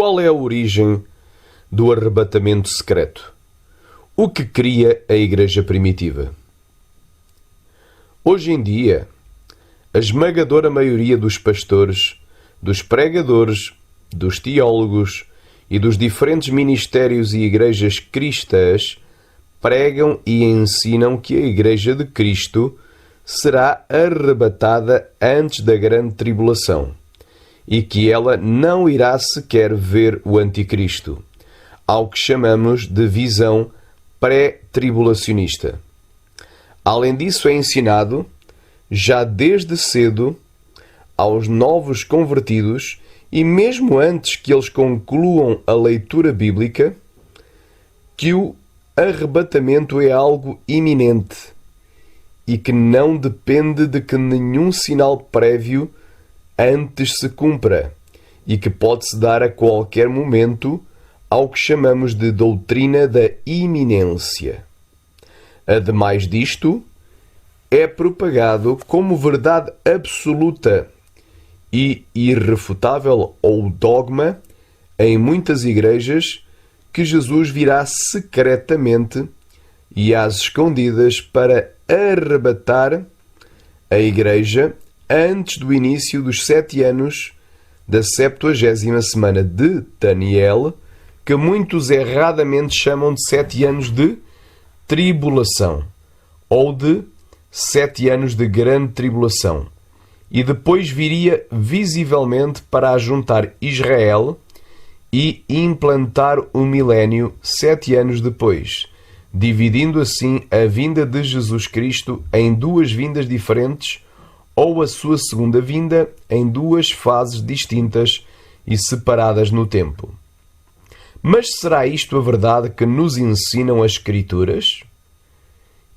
qual é a origem do arrebatamento secreto? O que cria a Igreja primitiva? Hoje em dia, a esmagadora maioria dos pastores, dos pregadores, dos teólogos e dos diferentes ministérios e igrejas cristãs pregam e ensinam que a Igreja de Cristo será arrebatada antes da grande tribulação e que ela não irá sequer ver o Anticristo, ao que chamamos de visão pré-tribulacionista. Além disso, é ensinado, já desde cedo, aos novos convertidos e mesmo antes que eles concluam a leitura bíblica, que o arrebatamento é algo iminente e que não depende de que nenhum sinal prévio antes se cumpra e que pode-se dar a qualquer momento, ao que chamamos de doutrina da iminência. Ademais disto, é propagado como verdade absoluta e irrefutável ou dogma em muitas igrejas que Jesus virá secretamente e às escondidas para arrebatar a igreja antes do início dos 7 anos da 70ª semana de Daniel, que muitos erradamente chamam de 7 anos de tribulação ou de 7 anos de grande tribulação, e depois viria visivelmente para ajuntar Israel e implantar o milénio 7 anos depois, dividindo assim a vinda de Jesus Cristo em 2 vindas diferentes ou a sua segunda vinda em 2 fases distintas e separadas no tempo. Mas será isto a verdade que nos ensinam as Escrituras?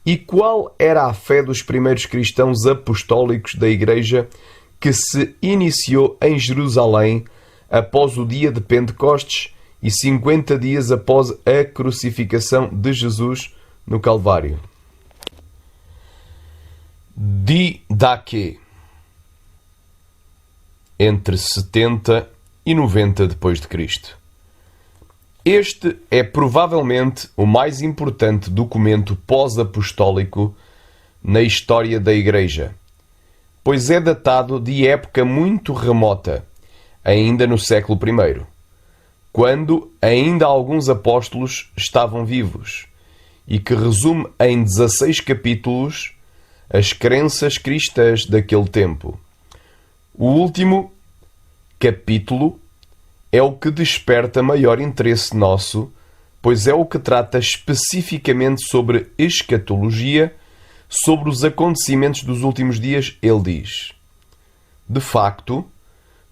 E qual era a fé dos primeiros cristãos apostólicos da Igreja que se iniciou em Jerusalém após o dia de Pentecostes e 50 dias após a crucificação de Jesus no Calvário? Didaquê, entre 70 e 90 depois de Cristo. Este é provavelmente o mais importante documento pós-apostólico na história da Igreja, pois é datado de época muito remota, ainda no século I, quando ainda alguns apóstolos estavam vivos, e que resume em 16 capítulos as crenças cristãs daquele tempo. O último capítulo é o que desperta maior interesse nosso, pois é o que trata especificamente sobre escatologia, sobre os acontecimentos dos últimos dias. Ele diz: de facto,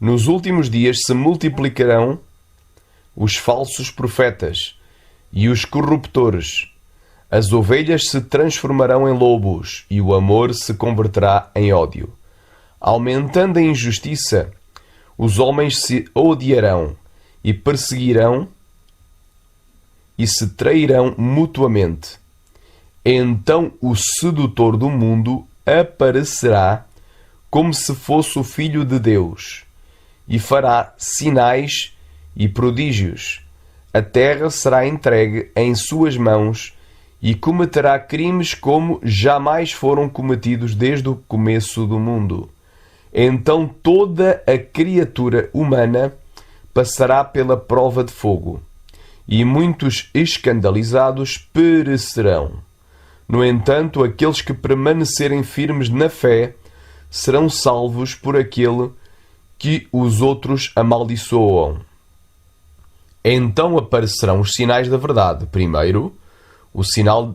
nos últimos dias se multiplicarão os falsos profetas e os corruptores. As ovelhas se transformarão em lobos e o amor se converterá em ódio. Aumentando a injustiça, os homens se odiarão e perseguirão e se trairão mutuamente. Então o sedutor do mundo aparecerá como se fosse o Filho de Deus e fará sinais e prodígios. A terra será entregue em suas mãos e cometerá crimes como jamais foram cometidos desde o começo do mundo. Então toda a criatura humana passará pela prova de fogo, e muitos escandalizados perecerão. No entanto, aqueles que permanecerem firmes na fé serão salvos por aquele que os outros amaldiçoam. Então aparecerão os sinais da verdade. Primeiro, o sinal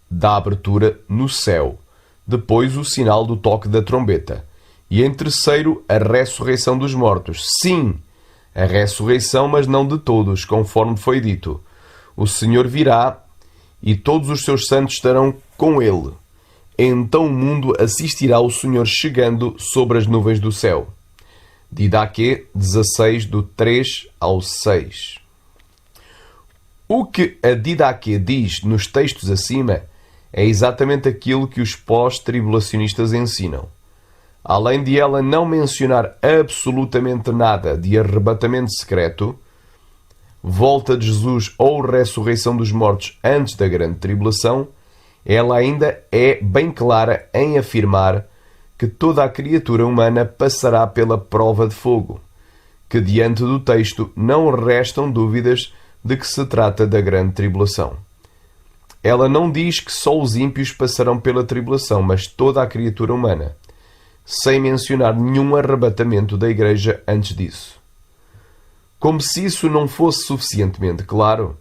da abertura no céu. Depois, o sinal do toque da trombeta. E em terceiro, a ressurreição dos mortos. Sim, a ressurreição, mas não de todos, conforme foi dito. O Senhor virá e todos os seus santos estarão com ele. Então o mundo assistirá ao Senhor chegando sobre as nuvens do céu. Didaquê 16, do 3 ao 6. O que a Didaquê diz nos textos acima é exatamente aquilo que os pós-tribulacionistas ensinam. Além de ela não mencionar absolutamente nada de arrebatamento secreto, volta de Jesus ou ressurreição dos mortos antes da grande tribulação, ela ainda é bem clara em afirmar que toda a criatura humana passará pela prova de fogo, que diante do texto não restam dúvidas de que se trata da grande tribulação. Ela não diz que só os ímpios passarão pela tribulação, mas toda a criatura humana, sem mencionar nenhum arrebatamento da Igreja antes disso. Como se isso não fosse suficientemente claro,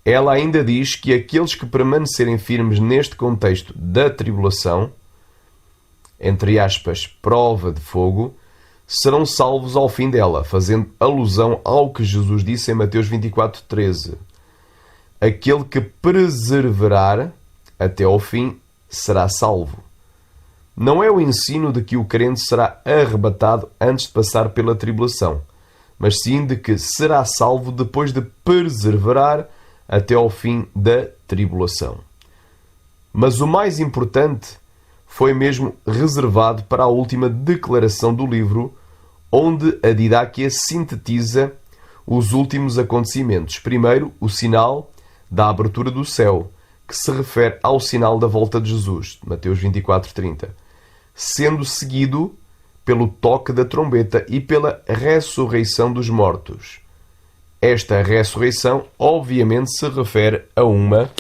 ela ainda diz que aqueles que permanecerem firmes neste contexto da tribulação, entre aspas, prova de fogo, serão salvos ao fim dela, fazendo alusão ao que Jesus disse em Mateus 24:13. Aquele que perseverar até ao fim será salvo. Não é o ensino de que o crente será arrebatado antes de passar pela tribulação, mas sim de que será salvo depois de perseverar até ao fim da tribulação. Mas o mais importante foi mesmo reservado para a última declaração do livro, onde a Didáquia sintetiza os últimos acontecimentos. Primeiro, o sinal da abertura do céu, que se refere ao sinal da volta de Jesus, Mateus 24:30, sendo seguido pelo toque da trombeta e pela ressurreição dos mortos. Esta ressurreição, obviamente, se refere a uma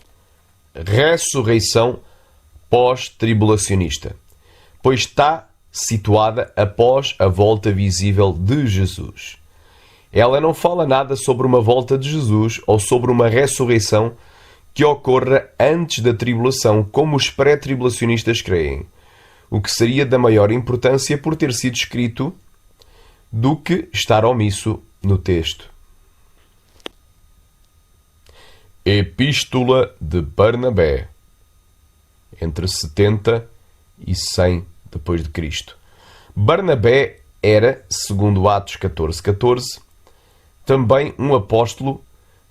ressurreição pós-tribulacionista, pois está situada após a volta visível de Jesus. Ela não fala nada sobre uma volta de Jesus ou sobre uma ressurreição que ocorra antes da tribulação, como os pré-tribulacionistas creem, o que seria da maior importância por ter sido escrito do que estar omisso no texto. Epístola de Barnabé, entre 70 e 100 depois de Cristo. Barnabé era, segundo Atos 14:14, também um apóstolo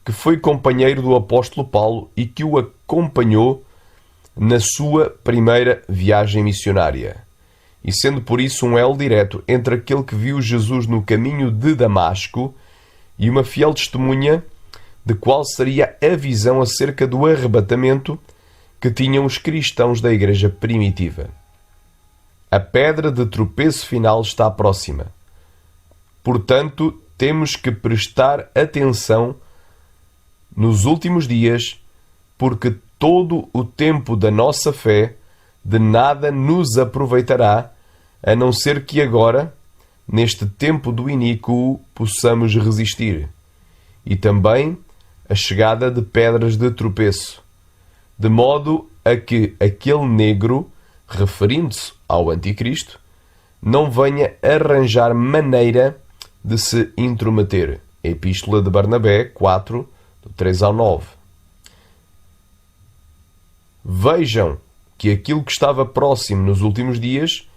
que foi companheiro do apóstolo Paulo e que o acompanhou na sua primeira viagem missionária, e sendo por isso um elo direto entre aquele que viu Jesus no caminho de Damasco e uma fiel testemunha de qual seria a visão acerca do arrebatamento que tinham os cristãos da igreja primitiva. A pedra de tropeço final está próxima. Portanto, temos que prestar atenção nos últimos dias, porque todo o tempo da nossa fé de nada nos aproveitará, a não ser que agora, neste tempo do iníquo, possamos resistir. E também a chegada de pedras de tropeço, de modo a que aquele negro, referindo-se ao Anticristo, não venha arranjar maneira de se intrometer. Epístola de Barnabé 4, do 3 ao 9. Vejam que aquilo que estava próximo nos últimos dias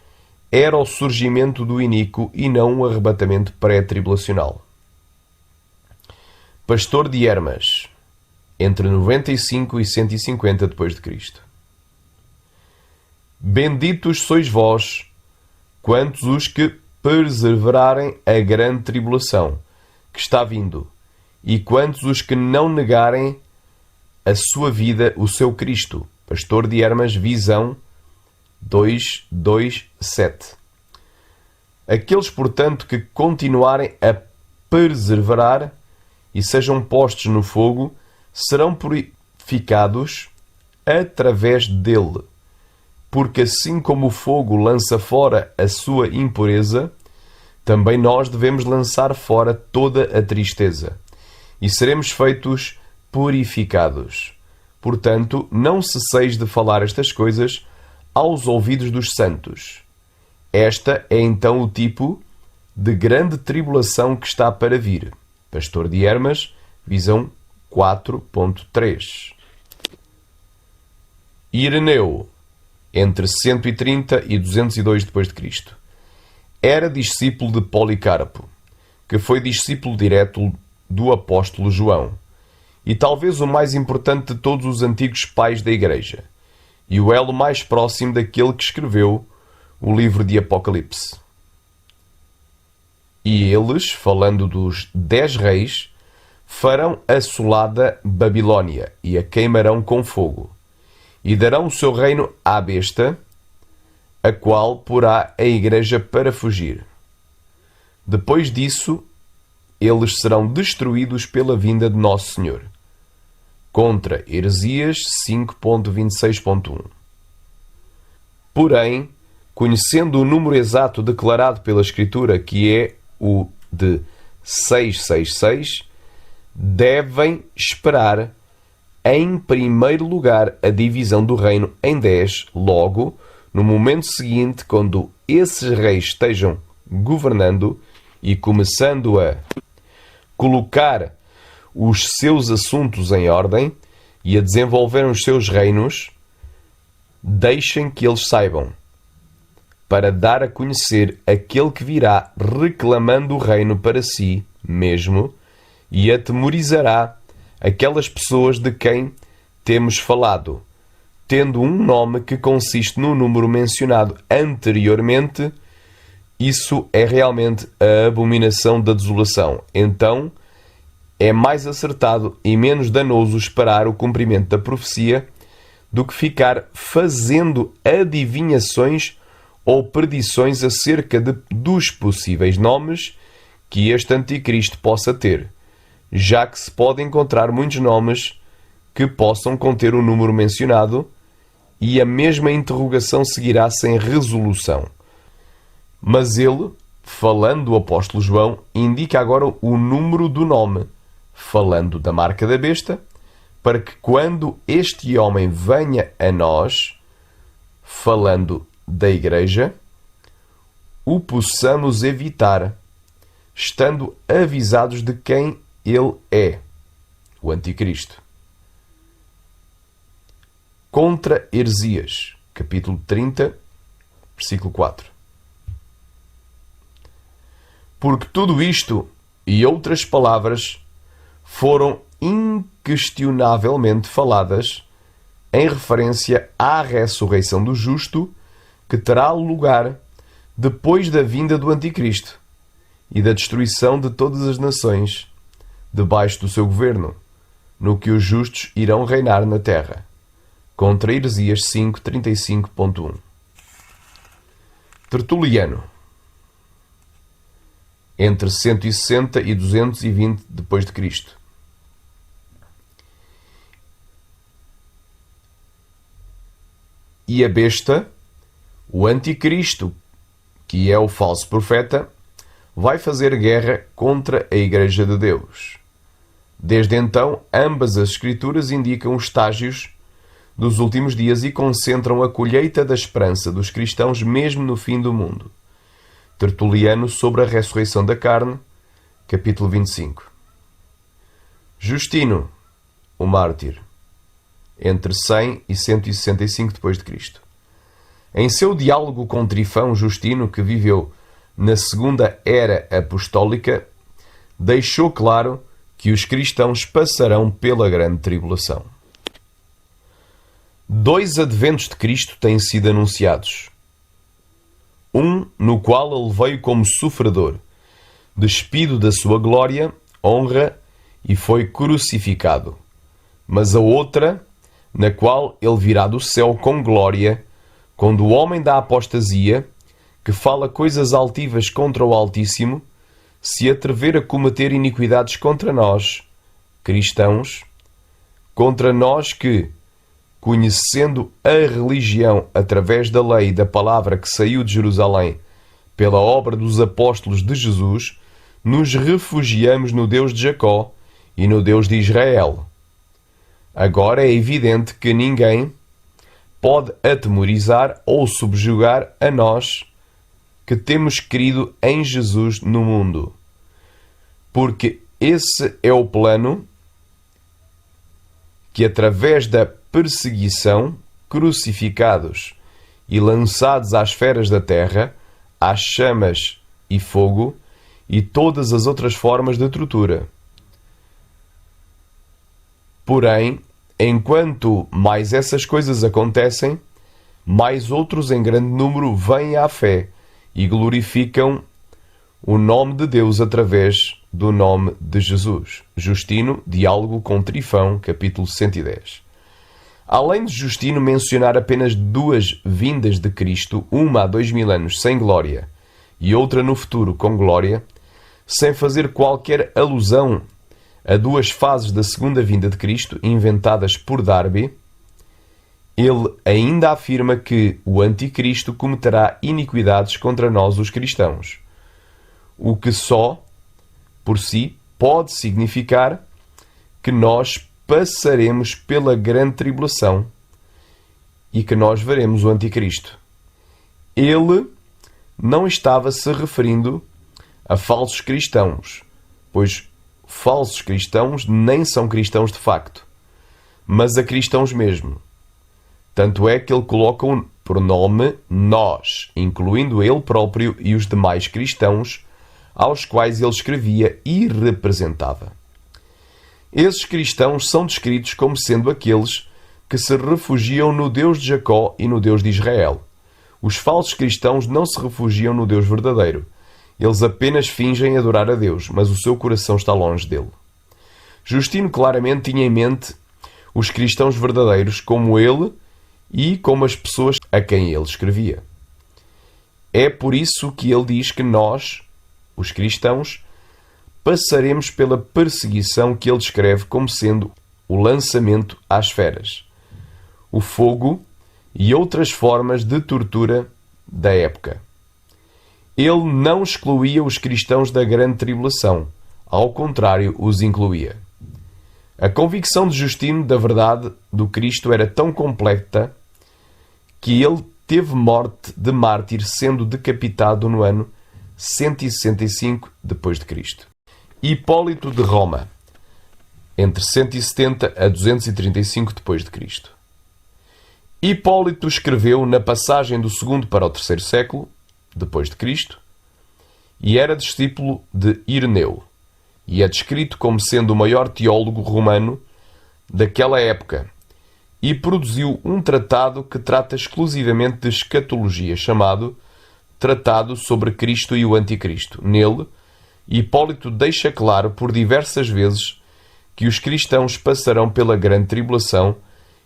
era o surgimento do iníquo e não o arrebatamento pré-tribulacional. Pastor de Hermas, entre 95 e 150 depois de Cristo. Benditos sois vós, quantos os que perseverarem a grande tribulação que está vindo, e quantos os que não negarem a sua vida, o seu Cristo. Pastor de Hermas, Visão 2:2-7. Aqueles, portanto, que continuarem a perseverar e sejam postos no fogo, serão purificados através dele. Porque assim como o fogo lança fora a sua impureza, também nós devemos lançar fora toda a tristeza, e seremos feitos purificados. Portanto, não cesseis de falar estas coisas aos ouvidos dos santos. Esta é então o tipo de grande tribulação que está para vir. Pastor de Hermas, Visão 4.3. Ireneu, entre 130 e 202 depois de Cristo, era discípulo de Policarpo, que foi discípulo direto do apóstolo João, e talvez o mais importante de todos os antigos pais da Igreja, e o elo mais próximo daquele que escreveu o livro de Apocalipse. E eles, falando dos 10 reis, farão assolada Babilônia e a queimarão com fogo, e darão o seu reino à besta, a qual porá a igreja para fugir. Depois disso, eles serão destruídos pela vinda de Nosso Senhor. Contra Heresias 5.26.1. Porém, conhecendo o número exato declarado pela Escritura, que é o de 666, devem esperar, em primeiro lugar, a divisão do reino em 10, logo, no momento seguinte, quando esses reis estejam governando e começando a colocar os seus assuntos em ordem e a desenvolver os seus reinos, deixem que eles saibam, para dar a conhecer aquele que virá reclamando o reino para si mesmo e atemorizará aquelas pessoas de quem temos falado, tendo um nome que consiste no número mencionado anteriormente. Isso é realmente a abominação da desolação. Então, é mais acertado e menos danoso esperar o cumprimento da profecia do que ficar fazendo adivinhações ou predições acerca dos possíveis nomes que este anticristo possa ter, já que se pode encontrar muitos nomes que possam conter o número mencionado e a mesma interrogação seguirá sem resolução. Mas ele, falando do apóstolo João, indica agora o número do nome, falando da marca da besta, para que quando este homem venha a nós, falando da igreja, o possamos evitar, estando avisados de quem ele é, o anticristo. Contra Heresias, capítulo 30, versículo 4. Porque tudo isto e outras palavras foram inquestionavelmente faladas em referência à ressurreição do justo, que terá lugar depois da vinda do anticristo e da destruição de todas as nações debaixo do seu governo, no que os justos irão reinar na terra. Contra Heresias 5.35.1. Tertuliano, entre 160 e 220 depois de Cristo. E a besta, o anticristo, que é o falso profeta, vai fazer guerra contra a Igreja de Deus. Desde então, ambas as escrituras indicam os estágios dos últimos dias e concentram a colheita da esperança dos cristãos mesmo no fim do mundo. Tertuliano sobre a ressurreição da carne, capítulo 25. Justino, o mártir, entre 100 e 165 depois de Cristo. Em seu diálogo com Trifão, Justino, que viveu na segunda era apostólica, deixou claro que os cristãos passarão pela grande tribulação. 2 adventos de Cristo têm sido anunciados. Um no qual ele veio como sofredor, despido da sua glória, honra e foi crucificado. Mas a outra, na qual ele virá do céu com glória, quando o homem da apostasia, que fala coisas altivas contra o Altíssimo, se atrever a cometer iniquidades contra nós, cristãos, contra nós que, conhecendo a religião através da lei e da palavra que saiu de Jerusalém pela obra dos apóstolos de Jesus, nos refugiamos no Deus de Jacó e no Deus de Israel. Agora é evidente que ninguém pode atemorizar ou subjugar a nós que temos crido em Jesus no mundo, porque esse é o plano que, através da perseguição, crucificados e lançados às feras da terra, às chamas e fogo e todas as outras formas de tortura. Porém, enquanto mais essas coisas acontecem, mais outros em grande número vêm à fé e glorificam o nome de Deus através do nome de Jesus. Justino, Diálogo com Trifão, capítulo 110. Além de Justino mencionar apenas duas vindas de Cristo, uma há 2000 anos sem glória e outra no futuro com glória, sem fazer qualquer alusão a duas fases da segunda vinda de Cristo inventadas por Darby, ele ainda afirma que o Anticristo cometerá iniquidades contra nós, os cristãos, o que só, por si, pode significar que nós passaremos pela grande tribulação e que nós veremos o Anticristo. Ele não estava se referindo a falsos cristãos, pois falsos cristãos nem são cristãos de facto, mas a cristãos mesmo. Tanto é que ele coloca o pronome nós, incluindo ele próprio e os demais cristãos aos quais ele escrevia e representava. Esses cristãos são descritos como sendo aqueles que se refugiam no Deus de Jacó e no Deus de Israel. Os falsos cristãos não se refugiam no Deus verdadeiro. Eles apenas fingem adorar a Deus, mas o seu coração está longe dele. Justino claramente tinha em mente os cristãos verdadeiros como ele e como as pessoas a quem ele escrevia. É por isso que ele diz que nós, os cristãos, passaremos pela perseguição que ele descreve como sendo o lançamento às feras, o fogo e outras formas de tortura da época. Ele não excluía os cristãos da grande tribulação, ao contrário, os incluía. A convicção de Justino da verdade do Cristo era tão completa que ele teve morte de mártir, sendo decapitado no ano 165 d.C. Hipólito de Roma, entre 170 a 235 d.C. Hipólito escreveu na passagem do 2º para o 3º século depois de Cristo e era discípulo de Ireneu e é descrito como sendo o maior teólogo romano daquela época e produziu um tratado que trata exclusivamente de escatologia, chamado Tratado sobre Cristo e o Anticristo. Nele, Hipólito deixa claro por diversas vezes que os cristãos passarão pela grande tribulação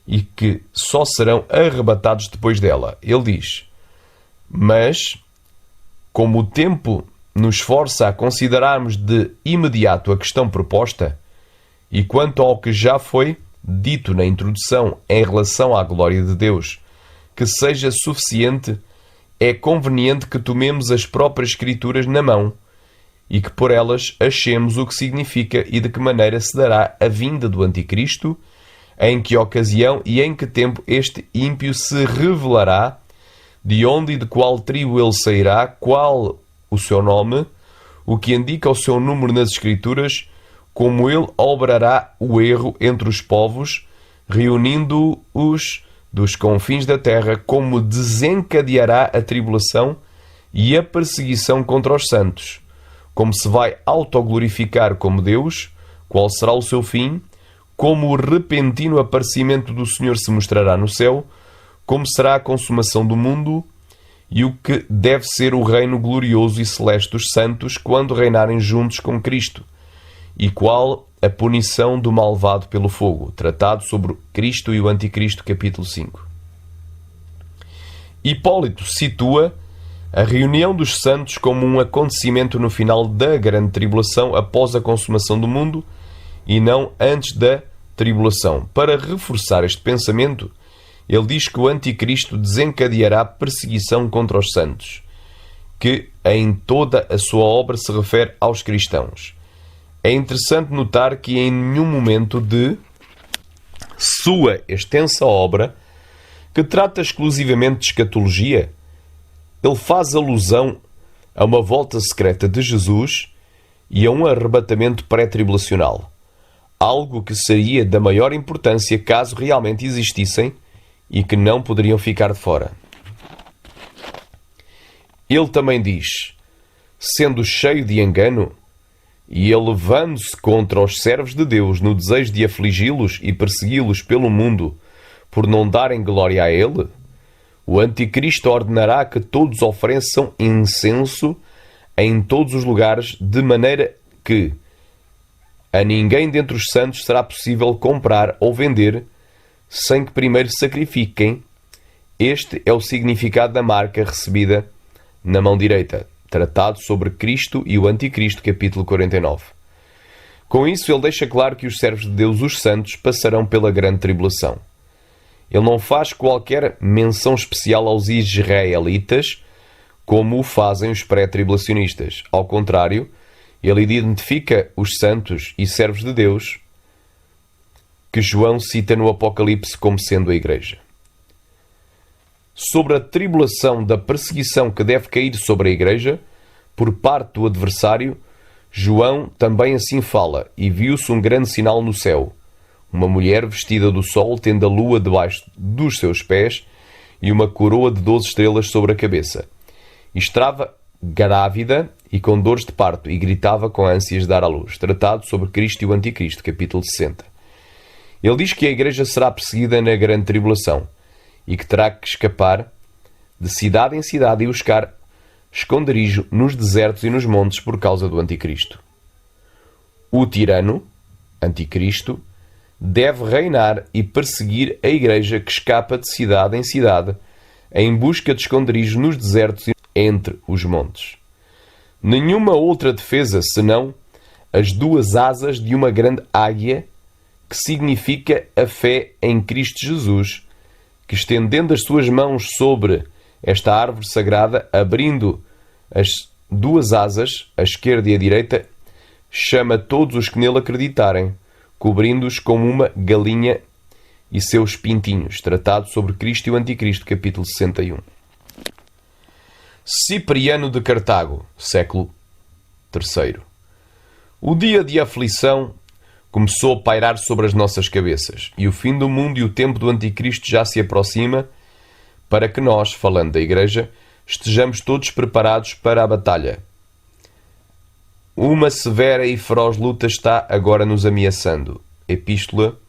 e que só serão arrebatados depois dela. Ele diz: mas, como o tempo nos força a considerarmos de imediato a questão proposta, e quanto ao que já foi dito na introdução em relação à glória de Deus, que seja suficiente, é conveniente que tomemos as próprias Escrituras na mão e que por elas achemos o que significa e de que maneira se dará a vinda do Anticristo, em que ocasião e em que tempo este ímpio se revelará, de onde e de qual tribo ele sairá, qual o seu nome, o que indica o seu número nas Escrituras, como ele obrará o erro entre os povos, reunindo-os dos confins da terra, como desencadeará a tribulação e a perseguição contra os santos, como se vai autoglorificar como Deus, qual será o seu fim, como o repentino aparecimento do Senhor se mostrará no céu, como será a consumação do mundo e o que deve ser o reino glorioso e celeste dos santos quando reinarem juntos com Cristo, e qual a punição do malvado pelo fogo. Tratado sobre Cristo e o Anticristo, capítulo 5. Hipólito situa a reunião dos santos como um acontecimento no final da grande tribulação após a consumação do mundo e não antes da tribulação. Para reforçar este pensamento, ele diz que o Anticristo desencadeará perseguição contra os santos, que em toda a sua obra se refere aos cristãos. É interessante notar que em nenhum momento de sua extensa obra, que trata exclusivamente de escatologia, ele faz alusão a uma volta secreta de Jesus e a um arrebatamento pré-tribulacional, algo que seria da maior importância caso realmente existissem e que não poderiam ficar de fora. Ele também diz: sendo cheio de engano, e elevando-se contra os servos de Deus no desejo de afligi-los e persegui-los pelo mundo por não darem glória a Ele, o Anticristo ordenará que todos ofereçam incenso em todos os lugares, de maneira que a ninguém dentre os santos será possível comprar ou vender sem que primeiro sacrifiquem. Este é o significado da marca recebida na mão direita. Tratado sobre Cristo e o Anticristo, capítulo 49. Com isso, ele deixa claro que os servos de Deus, os santos, passarão pela grande tribulação. Ele não faz qualquer menção especial aos israelitas, como o fazem os pré-tribulacionistas. Ao contrário, ele identifica os santos e servos de Deus que João cita no Apocalipse como sendo a Igreja. Sobre a tribulação da perseguição que deve cair sobre a Igreja, por parte do adversário, João também assim fala, e viu-se um grande sinal no céu. Uma mulher vestida do sol, tendo a lua debaixo dos seus pés, e uma coroa de 12 estrelas sobre a cabeça. E estava grávida e com dores de parto, e gritava com ânsias de dar à luz. Tratado sobre Cristo e o Anticristo, capítulo 60. Ele diz que a Igreja será perseguida na grande tribulação, e que terá que escapar de cidade em cidade e buscar esconderijo nos desertos e nos montes por causa do Anticristo. O tirano, Anticristo, deve reinar e perseguir a Igreja que escapa de cidade em cidade em busca de esconderijo nos desertos e entre os montes. Nenhuma outra defesa senão as duas asas de uma grande águia, que significa a fé em Cristo Jesus, que estendendo as suas mãos sobre esta árvore sagrada, abrindo as duas asas, a esquerda e a direita, chama todos os que nele acreditarem, cobrindo-os como uma galinha e seus pintinhos. Tratado sobre Cristo e o Anticristo, capítulo 61. Cipriano de Cartago, século III. O dia de aflição começou a pairar sobre as nossas cabeças, e o fim do mundo e o tempo do Anticristo já se aproxima, para que nós, falando da Igreja, estejamos todos preparados para a batalha. Uma severa e feroz luta está agora nos ameaçando. Epístola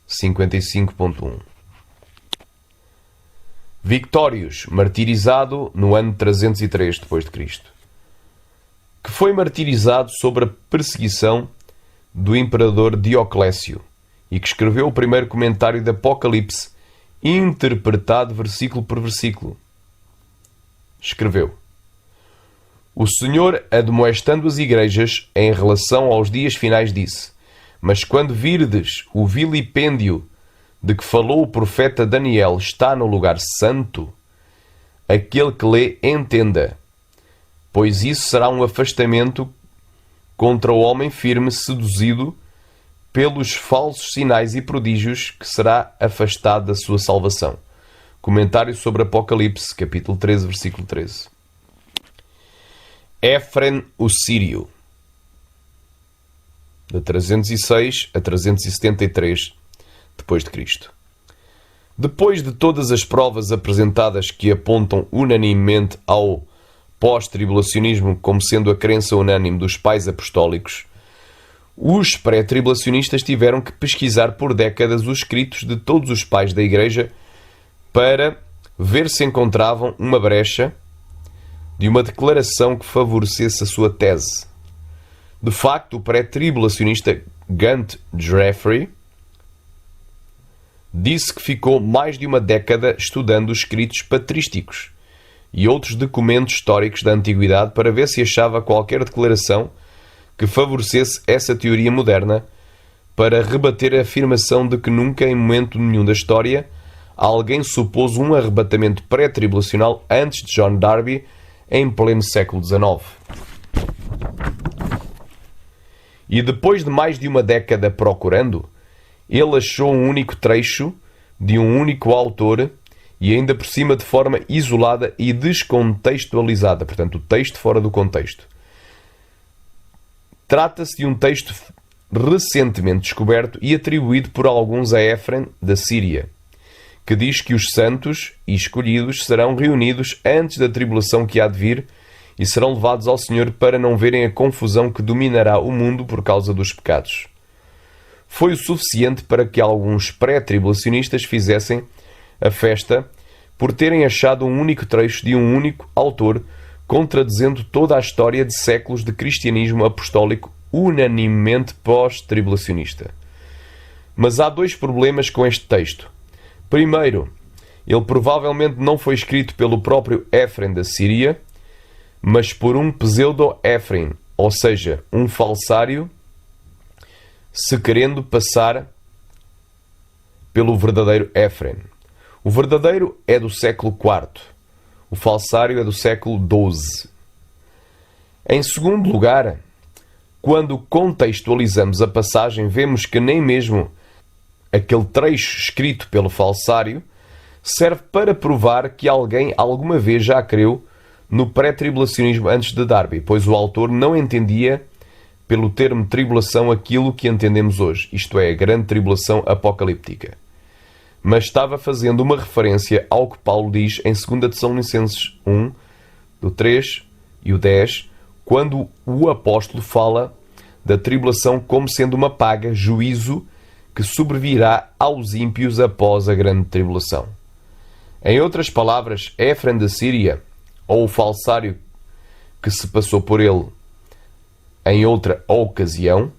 55.1. Victórios, martirizado no ano 303 d.C., que foi martirizado sobre a perseguição do imperador Dioclécio, e que escreveu o primeiro comentário do Apocalipse, interpretado versículo por versículo. Escreveu: O Senhor, admoestando as igrejas em relação aos dias finais, disse: Mas quando virdes o vilipêndio de que falou o profeta Daniel está no lugar santo, aquele que lê entenda, pois isso será um afastamento contra o homem firme, seduzido pelos falsos sinais e prodígios, que será afastado da sua salvação. Comentário sobre Apocalipse, capítulo 13, versículo 13. Éfren o Sírio, de 306 a 373 d.C. Depois de todas as provas apresentadas que apontam unanimemente ao pós-tribulacionismo como sendo a crença unânime dos pais apostólicos, os pré-tribulacionistas tiveram que pesquisar por décadas os escritos de todos os pais da Igreja para ver se encontravam uma brecha de uma declaração que favorecesse a sua tese. De facto, o pré-tribulacionista Gunt Jeffrey disse que ficou mais de uma década estudando os escritos patrísticos e outros documentos históricos da Antiguidade para ver se achava qualquer declaração que favorecesse essa teoria moderna, para rebater a afirmação de que nunca, em momento nenhum da história, alguém supôs um arrebatamento pré-tribulacional antes de John Darby, em pleno século XIX. E depois de mais de uma década procurando, ele achou um único trecho de um único autor, e ainda por cima de forma isolada e descontextualizada, portanto o texto fora do contexto. Trata-se de um texto recentemente descoberto e atribuído por alguns a Éfren da Síria, que diz que os santos e escolhidos serão reunidos antes da tribulação que há de vir e serão levados ao Senhor para não verem a confusão que dominará o mundo por causa dos pecados. Foi o suficiente para que alguns pré-tribulacionistas fizessem a festa por terem achado um único trecho de um único autor contradizendo toda a história de séculos de cristianismo apostólico unanimemente pós-tribulacionista. Mas há dois problemas com este texto. Primeiro, ele provavelmente não foi escrito pelo próprio Éfrem da Síria, mas por um pseudo-Éfrem, ou seja, um falsário, se querendo passar pelo verdadeiro Éfrem. O verdadeiro é do século IV. O falsário é do século XII. Em segundo lugar, quando contextualizamos a passagem, vemos que nem mesmo aquele trecho escrito pelo falsário serve para provar que alguém alguma vez já creu no pré-tribulacionismo antes de Darby, pois o autor não entendia pelo termo tribulação aquilo que entendemos hoje, isto é, a grande tribulação apocalíptica. Mas estava fazendo uma referência ao que Paulo diz em 2 Tessalonicenses 1, do 3 e o 10, quando o apóstolo fala da tribulação como sendo uma paga, juízo, que sobrevirá aos ímpios após a grande tribulação. Em outras palavras, Éfrem da Síria, ou o falsário que se passou por ele em outra ocasião,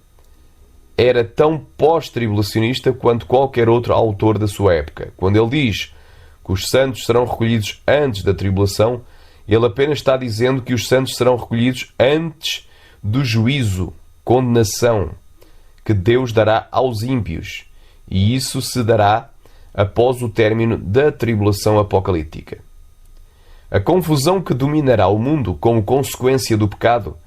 era tão pós-tribulacionista quanto qualquer outro autor da sua época. Quando ele diz que os santos serão recolhidos antes da tribulação, ele apenas está dizendo que os santos serão recolhidos antes do juízo, condenação, que Deus dará aos ímpios. E isso se dará após o término da tribulação apocalíptica. A confusão que dominará o mundo como consequência do pecado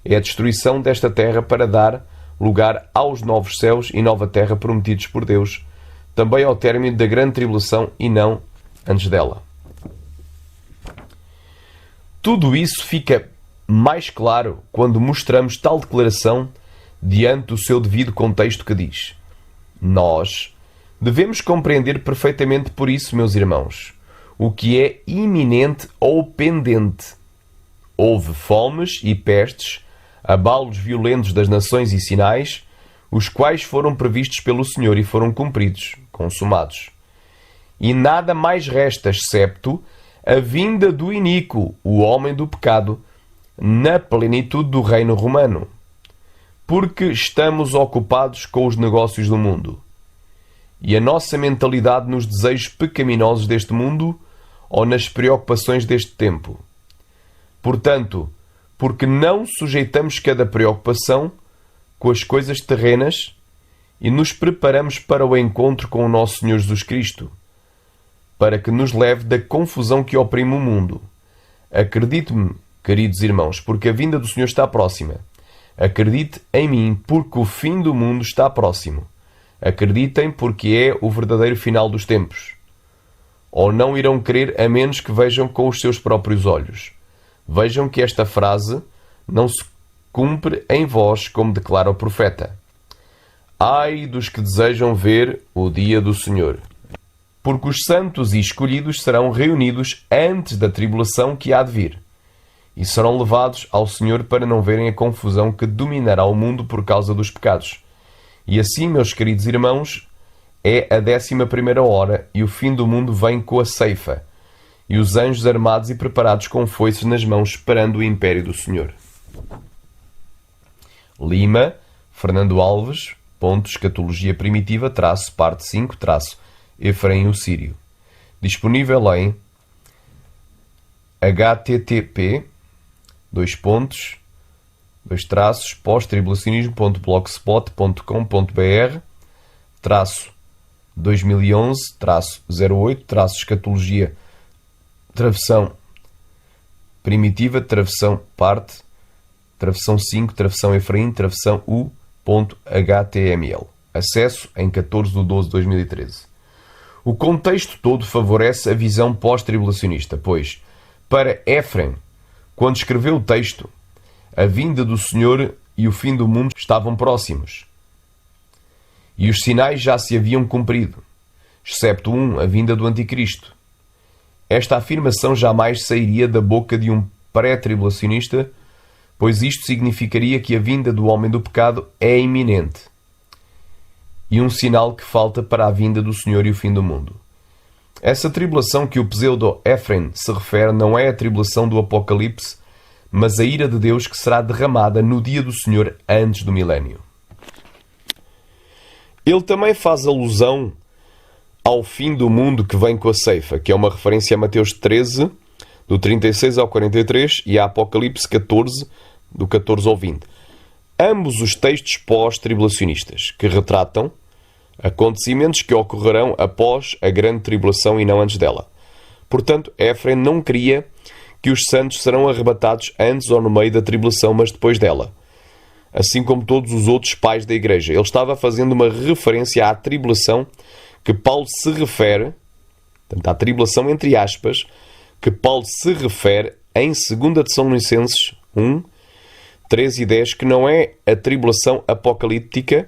é a destruição desta terra para dar lugar aos novos céus e nova terra prometidos por Deus, também ao término da grande tribulação e não antes dela. Tudo isso fica mais claro quando mostramos tal declaração diante do seu devido contexto que diz: nós devemos compreender perfeitamente por isso, meus irmãos, o que é iminente ou pendente. Houve fomes e pestes, abalos violentos das nações e sinais, os quais foram previstos pelo Senhor e foram cumpridos, consumados. E nada mais resta, excepto a vinda do iníquo, o homem do pecado, na plenitude do reino romano. Porque estamos ocupados com os negócios do mundo. E a nossa mentalidade nos desejos pecaminosos deste mundo ou nas preocupações deste tempo. Portanto, porque não sujeitamos cada preocupação com as coisas terrenas e nos preparamos para o encontro com o nosso Senhor Jesus Cristo, para que nos leve da confusão que oprime o mundo. Acredite-me, queridos irmãos, porque a vinda do Senhor está próxima. Acredite em mim, porque o fim do mundo está próximo. Acreditem, porque é o verdadeiro final dos tempos. Ou não irão crer a menos que vejam com os seus próprios olhos. Vejam que esta frase não se cumpre em vós, como declara o profeta. Ai dos que desejam ver o dia do Senhor. Porque os santos e escolhidos serão reunidos antes da tribulação que há de vir, e serão levados ao Senhor para não verem a confusão que dominará o mundo por causa dos pecados. E assim, meus queridos irmãos, é a 11ª hora, e o fim do mundo vem com a ceifa, e os anjos armados e preparados com foices nas mãos, esperando o império do Senhor. Lima, Fernando Alves, Escatologia Primitiva, parte 5, Efraim o Sírio. Disponível em http://pós-tribulacionismo.blogspot.com.br 2011-08 Escatologia Travessão Primitiva, Travessão Parte, Travessão 5, Travessão Efraim, Travessão U.html. Acesso em 14/12/2013. O contexto todo favorece a visão pós-tribulacionista, pois, para Éfrem, quando escreveu o texto, a vinda do Senhor e o fim do mundo estavam próximos. E os sinais já se haviam cumprido, excepto a vinda do Anticristo. Esta afirmação jamais sairia da boca de um pré-tribulacionista, pois isto significaria que a vinda do homem do pecado é iminente, e um sinal que falta para a vinda do Senhor e o fim do mundo. Essa tribulação que o pseudo-Éfrem se refere não é a tribulação do Apocalipse mas a ira de Deus que será derramada no dia do Senhor antes do milénio. Ele também faz alusão ao fim do mundo que vem com a ceifa, que é uma referência a Mateus 13, do 36 ao 43, e a Apocalipse 14, do 14 ao 20. Ambos os textos pós-tribulacionistas, que retratam acontecimentos que ocorrerão após a grande tribulação e não antes dela. Portanto, Éfrem não cria que os santos serão arrebatados antes ou no meio da tribulação, mas depois dela. Assim como todos os outros pais da igreja. Ele estava fazendo uma referência à tribulação que Paulo se refere, portanto, à tribulação entre aspas, que Paulo se refere em 2 Tessalonicenses 1, 13 e 10, que não é a tribulação apocalíptica,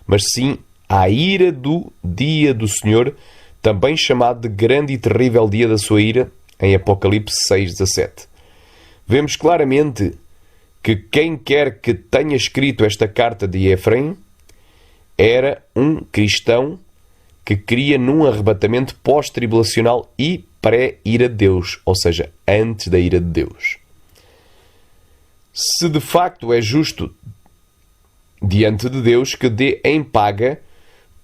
mas sim a ira do dia do Senhor, também chamado de grande e terrível dia da sua ira, em Apocalipse 6, 17. Vemos claramente que quem quer que tenha escrito esta carta de Éfrem era um cristão que cria num arrebatamento pós-tribulacional e pré-ira de Deus, ou seja, antes da ira de Deus. Se de facto é justo diante de Deus que dê em paga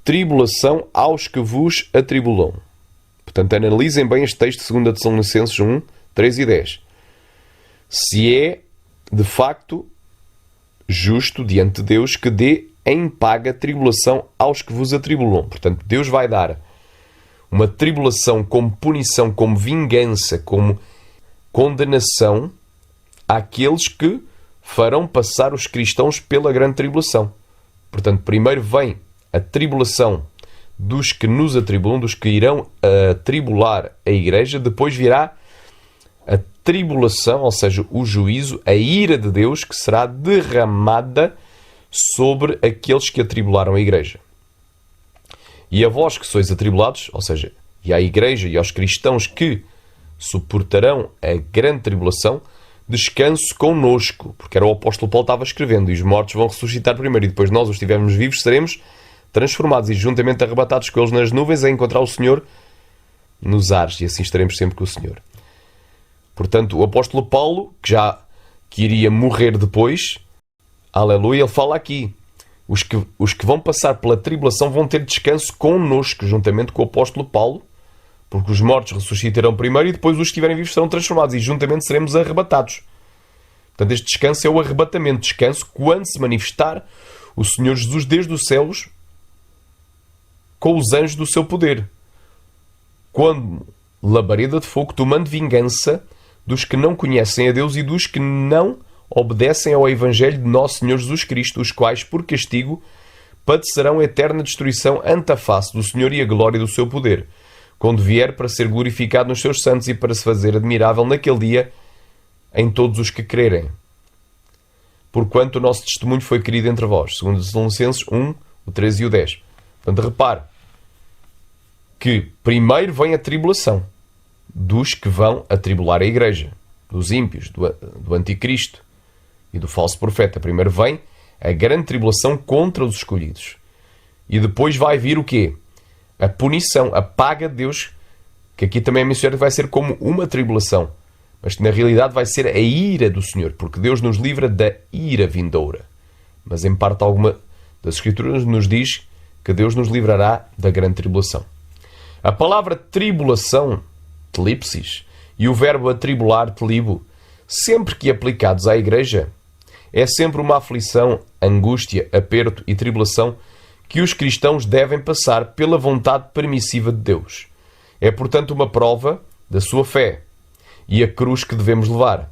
tribulação aos que vos atribulam. Portanto, analisem bem este texto de 2 Tessalonicenses 1, 3 e 10. Se é de facto justo diante de Deus que dê em paga tribulação aos que vos atribulam. Portanto, Deus vai dar uma tribulação como punição, como vingança, como condenação àqueles que farão passar os cristãos pela grande tribulação. Portanto, primeiro vem a tribulação dos que nos atribulam, dos que irão atribular a igreja, depois virá a tribulação, ou seja, o juízo, a ira de Deus que será derramada sobre aqueles que atribularam a igreja. E a vós que sois atribulados, ou seja, e à igreja e aos cristãos que suportarão a grande tribulação, descanso connosco, porque era o apóstolo Paulo que estava escrevendo, e os mortos vão ressuscitar primeiro, e depois nós, os que estivermos vivos, seremos transformados e juntamente arrebatados com eles nas nuvens a encontrar o Senhor nos ares, e assim estaremos sempre com o Senhor. Portanto, o apóstolo Paulo, que iria morrer depois, aleluia, ele fala aqui, os que vão passar pela tribulação vão ter descanso connosco, juntamente com o apóstolo Paulo, porque os mortos ressuscitarão primeiro e depois os que estiverem vivos serão transformados e juntamente seremos arrebatados. Portanto, este descanso é o arrebatamento, descanso quando se manifestar o Senhor Jesus desde os céus com os anjos do seu poder. Quando labareda de fogo tomando vingança dos que não conhecem a Deus e dos que não obedecem ao Evangelho de nosso Senhor Jesus Cristo, os quais, por castigo, padecerão a eterna destruição ante a face do Senhor e a glória do seu poder, quando vier para ser glorificado nos seus santos e para se fazer admirável naquele dia em todos os que crerem. Porquanto o nosso testemunho foi querido entre vós, segundo Tessalonicenses 1, o 13 e o 10. Portanto, repare que primeiro vem a tribulação dos que vão atribular a igreja, dos ímpios, do anticristo e do falso profeta. Primeiro vem a grande tribulação contra os escolhidos. E depois vai vir o quê? A punição, a paga de Deus, que aqui também é mencionado que vai ser como uma tribulação, mas que na realidade vai ser a ira do Senhor, porque Deus nos livra da ira vindoura. Mas em parte alguma das Escrituras nos diz que Deus nos livrará da grande tribulação. A palavra tribulação, telipsis, e o verbo atribular, telibo, sempre que aplicados à igreja, é sempre uma aflição, angústia, aperto e tribulação que os cristãos devem passar pela vontade permissiva de Deus. É, portanto, uma prova da sua fé e a cruz que devemos levar.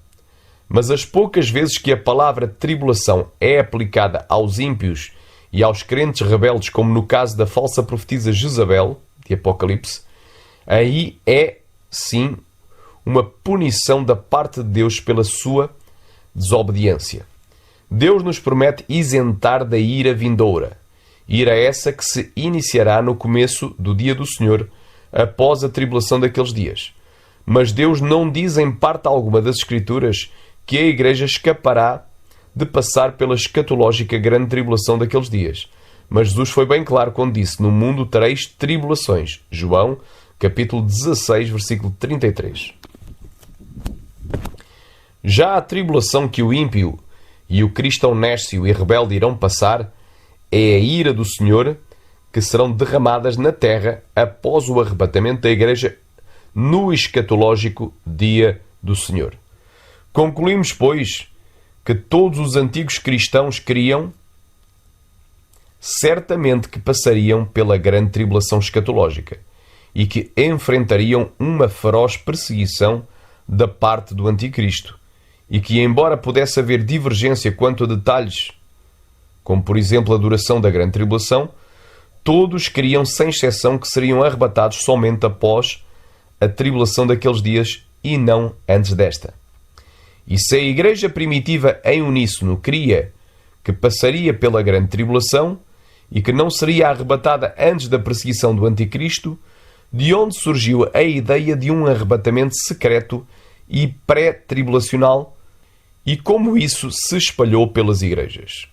Mas as poucas vezes que a palavra tribulação é aplicada aos ímpios e aos crentes rebeldes, como no caso da falsa profetisa Jezabel, de Apocalipse, aí é, sim, uma punição da parte de Deus pela sua desobediência. Deus nos promete isentar da ira vindoura, ira essa que se iniciará no começo do dia do Senhor, após a tribulação daqueles dias. Mas Deus não diz em parte alguma das Escrituras que a Igreja escapará de passar pela escatológica grande tribulação daqueles dias. Mas Jesus foi bem claro quando disse: no mundo tereis tribulações. João, capítulo 16, versículo 33. Já a tribulação que o ímpio e o cristão néscio e rebelde irão passar é a ira do Senhor, que serão derramadas na terra após o arrebatamento da Igreja no escatológico dia do Senhor. Concluímos, pois, que todos os antigos cristãos criam certamente que passariam pela grande tribulação escatológica e que enfrentariam uma feroz perseguição da parte do anticristo, e que, embora pudesse haver divergência quanto a detalhes, como por exemplo a duração da grande tribulação, todos criam sem exceção que seriam arrebatados somente após a tribulação daqueles dias e não antes desta. E se a igreja primitiva em uníssono cria que passaria pela grande tribulação e que não seria arrebatada antes da perseguição do anticristo, de onde surgiu a ideia de um arrebatamento secreto e pré-tribulacional e como isso se espalhou pelas igrejas?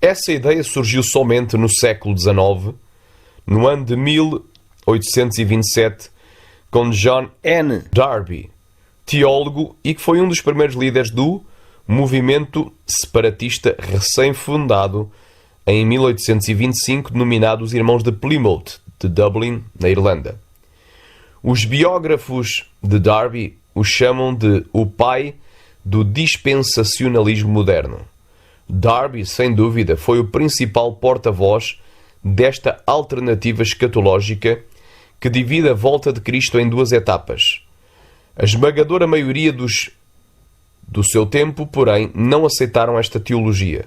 Essa ideia surgiu somente no século XIX, no ano de 1827, com John N. Darby, teólogo e que foi um dos primeiros líderes do movimento separatista recém-fundado em 1825, denominado os Irmãos de Plymouth, de Dublin, na Irlanda. Os biógrafos de Darby o chamam de o pai do dispensacionalismo moderno. Darby, sem dúvida, foi o principal porta-voz desta alternativa escatológica que divide a volta de Cristo em duas etapas. A esmagadora maioria do seu tempo, porém, não aceitaram esta teologia.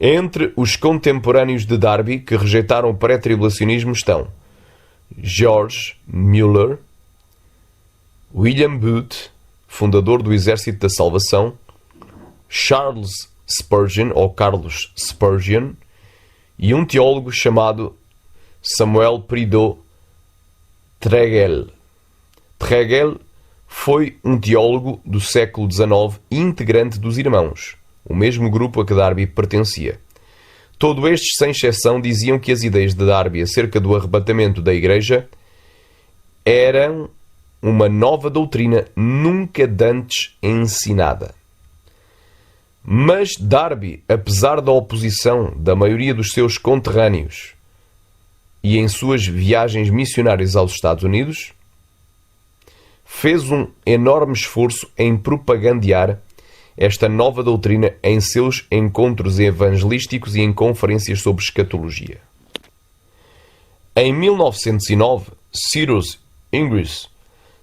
Entre os contemporâneos de Darby que rejeitaram o pré-tribulacionismo estão George Mueller, William Booth, fundador do Exército da Salvação, Charles Spurgeon, ou Carlos Spurgeon, e um teólogo chamado Samuel Prideaux Tregel. Tregel foi um teólogo do século XIX integrante dos Irmãos, o mesmo grupo a que Darby pertencia. Todos estes, sem exceção, diziam que as ideias de Darby acerca do arrebatamento da Igreja eram uma nova doutrina nunca dantes ensinada. Mas Darby, apesar da oposição da maioria dos seus conterrâneos e em suas viagens missionárias aos Estados Unidos, fez um enorme esforço em propagandear esta nova doutrina em seus encontros evangelísticos e em conferências sobre escatologia. Em 1909, Cyrus Ingress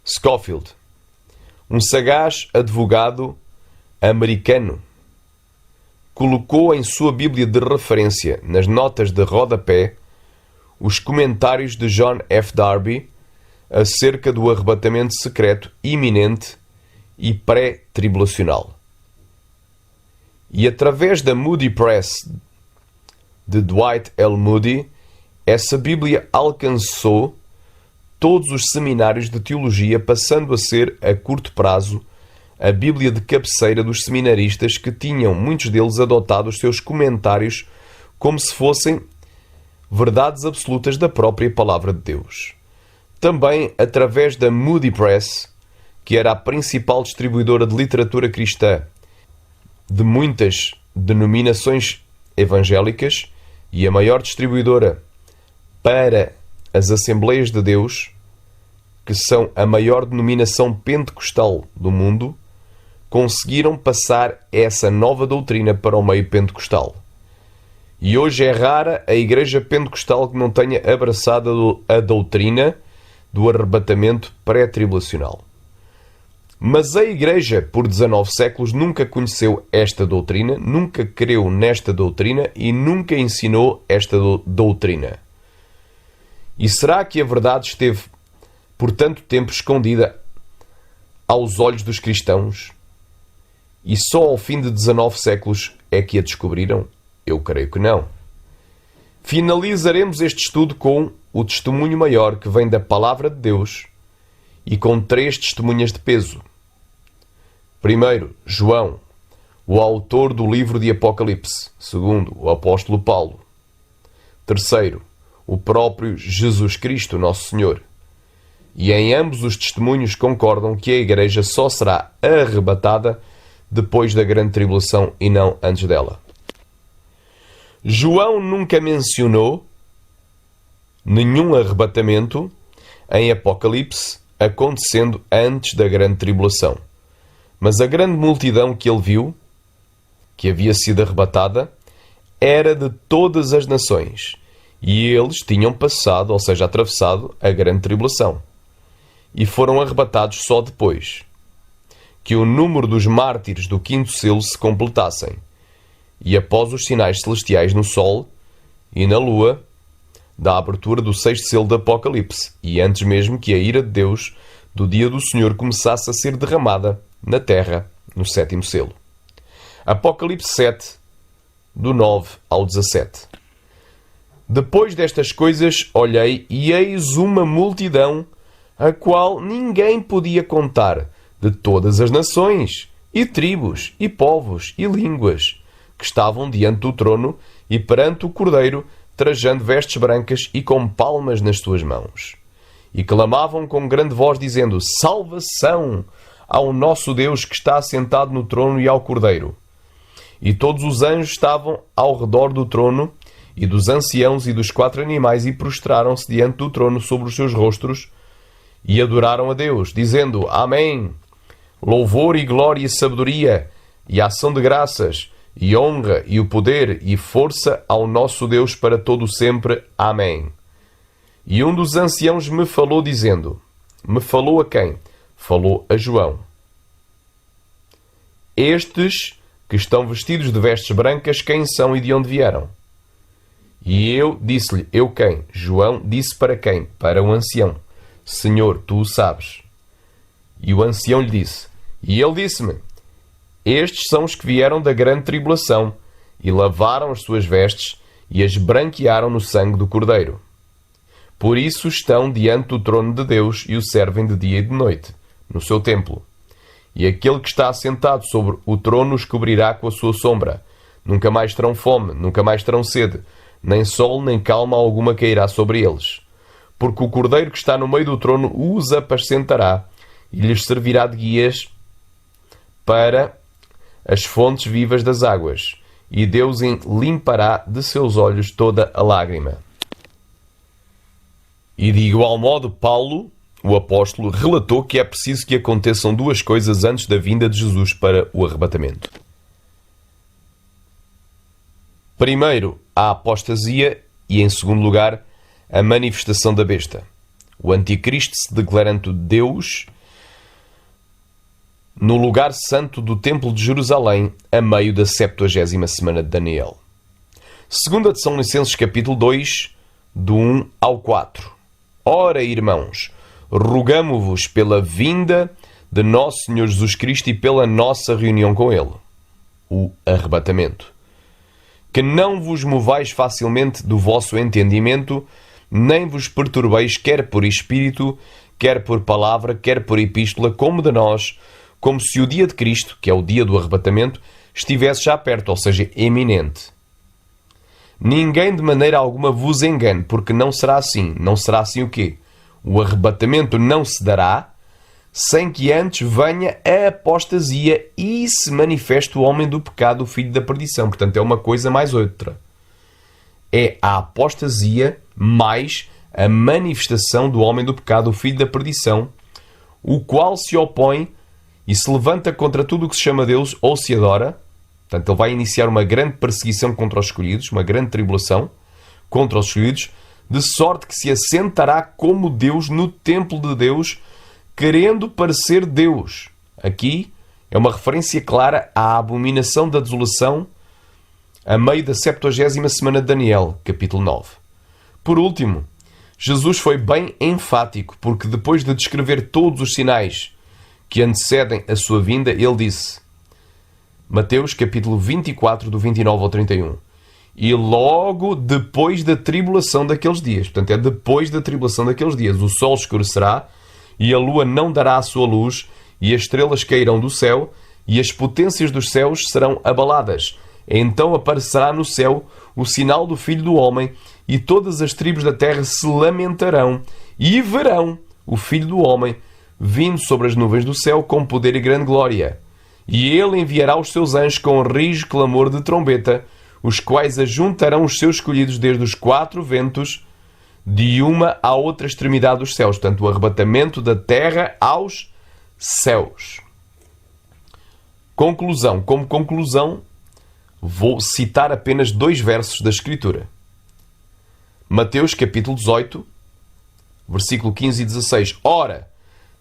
Scofield, um sagaz advogado americano, colocou em sua Bíblia de referência, nas notas de rodapé, os comentários de John F. Darby acerca do arrebatamento secreto iminente e pré-tribulacional. E através da Moody Press de Dwight L. Moody, essa Bíblia alcançou todos os seminários de teologia, passando a ser, a curto prazo, a Bíblia de cabeceira dos seminaristas, que tinham, muitos deles, adotado os seus comentários como se fossem verdades absolutas da própria Palavra de Deus. Também através da Moody Press, que era a principal distribuidora de literatura cristã de muitas denominações evangélicas e a maior distribuidora para as Assembleias de Deus, que são a maior denominação pentecostal do mundo, conseguiram passar essa nova doutrina para o meio pentecostal. E hoje é rara a igreja pentecostal que não tenha abraçado a doutrina do arrebatamento pré-tribulacional. Mas a igreja, por 19 séculos, nunca conheceu esta doutrina, nunca creu nesta doutrina e nunca ensinou esta doutrina. E será que a verdade esteve por tanto tempo escondida aos olhos dos cristãos e só ao fim de 19 séculos é que a descobriram? Eu creio que não. Finalizaremos este estudo com o testemunho maior que vem da Palavra de Deus e com 3 testemunhas de peso. Primeiro, João, o autor do livro de Apocalipse. Segundo, o apóstolo Paulo. Terceiro, o próprio Jesus Cristo, nosso Senhor. E em ambos os testemunhos concordam que a Igreja só será arrebatada depois da grande tribulação e não antes dela. João nunca mencionou nenhum arrebatamento em Apocalipse acontecendo antes da grande tribulação. Mas a grande multidão que ele viu, que havia sido arrebatada, era de todas as nações. E eles tinham passado, ou seja, atravessado, a grande tribulação. E foram arrebatados só depois que o número dos mártires do quinto selo se completassem. E após os sinais celestiais no sol e na lua, da abertura do sexto selo do Apocalipse, e antes mesmo que a ira de Deus do dia do Senhor começasse a ser derramada na terra, no sétimo selo. Apocalipse 7, do 9 ao 17. Depois destas coisas olhei, e eis uma multidão, a qual ninguém podia contar, de todas as nações, e tribos, e povos, e línguas, que estavam diante do trono e perante o Cordeiro, trajando vestes brancas e com palmas nas suas mãos. E clamavam com grande voz, dizendo: Salvação ao nosso Deus que está assentado no trono e ao Cordeiro. E todos os anjos estavam ao redor do trono e dos anciãos e dos 4 animais, e prostraram-se diante do trono sobre os seus rostos e adoraram a Deus, dizendo: Amém. Louvor e glória e sabedoria e ação de graças e honra e o poder e força ao nosso Deus para todo o sempre. Amém. E um dos anciãos me falou, dizendo... Me falou a quem? Falou a João. Estes que estão vestidos de vestes brancas, quem são e de onde vieram? E eu disse-lhe: Eu quem? João disse para quem? Para o ancião: Senhor, tu o sabes. E o ancião lhe disse... E ele disse-me: Estes são os que vieram da grande tribulação, e lavaram as suas vestes, e as branquearam no sangue do Cordeiro. Por isso estão diante do trono de Deus, e o servem de dia e de noite, no seu templo. E aquele que está assentado sobre o trono os cobrirá com a sua sombra. Nunca mais terão fome, nunca mais terão sede, nem sol, nem calma alguma cairá sobre eles. Porque o Cordeiro que está no meio do trono os apacentará, e lhes servirá de guias para as fontes vivas das águas, e Deus limpará de seus olhos toda a lágrima. E de igual modo, Paulo, o apóstolo, relatou que é preciso que aconteçam 2 coisas antes da vinda de Jesus para o arrebatamento. Primeiro, a apostasia e, em segundo lugar, a manifestação da besta. O anticristo se declarando Deus no lugar santo do templo de Jerusalém, a meio da 70ª semana de Daniel. 2 Tessalonicenses capítulo 2, do 1 ao 4. Ora, irmãos, rogamo-vos pela vinda de nosso Senhor Jesus Cristo e pela nossa reunião com Ele, o arrebatamento, que não vos movais facilmente do vosso entendimento, nem vos perturbeis quer por espírito, quer por palavra, quer por epístola, como de nós, como se o dia de Cristo, que é o dia do arrebatamento, estivesse já perto, ou seja, eminente. Ninguém de maneira alguma vos engane, porque não será assim. Não será assim o quê? O arrebatamento não se dará sem que antes venha a apostasia e se manifeste o homem do pecado, o filho da perdição. Portanto, é uma coisa mais outra. É a apostasia mais a manifestação do homem do pecado, o filho da perdição, o qual se opõe e se levanta contra tudo o que se chama Deus ou se adora. Portanto, ele vai iniciar uma grande perseguição contra os escolhidos, uma grande tribulação contra os escolhidos, de sorte que se assentará como Deus no templo de Deus, querendo parecer Deus. Aqui é uma referência clara à abominação da desolação a meio da 70ª semana de Daniel, capítulo 9. Por último, Jesus foi bem enfático, porque depois de descrever todos os sinais que antecedem a sua vinda, ele disse, Mateus capítulo 24, do 29 ao 31, e logo depois da tribulação daqueles dias, portanto é depois da tribulação daqueles dias, o sol escurecerá e a lua não dará a sua luz e as estrelas cairão do céu e as potências dos céus serão abaladas. Então aparecerá no céu o sinal do Filho do Homem e todas as tribos da terra se lamentarão e verão o Filho do Homem, vindo sobre as nuvens do céu com poder e grande glória. E ele enviará os seus anjos com rijo clamor de trombeta, os quais ajuntarão os seus escolhidos desde os quatro ventos, de uma à outra extremidade dos céus. Portanto, o arrebatamento da terra aos céus. Conclusão. Como conclusão, vou citar apenas 2 versos da Escritura. Mateus capítulo 18, versículo 15 e 16. Ora,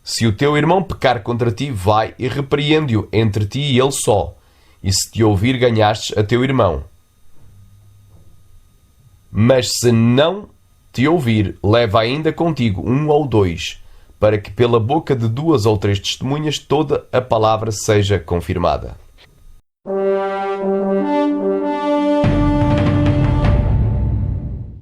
se o teu irmão pecar contra ti, vai e repreende-o entre ti e ele só. E se te ouvir, ganhastes a teu irmão. Mas se não te ouvir, leva ainda contigo 1 ou 2, para que pela boca de 2 ou 3 testemunhas toda a palavra seja confirmada.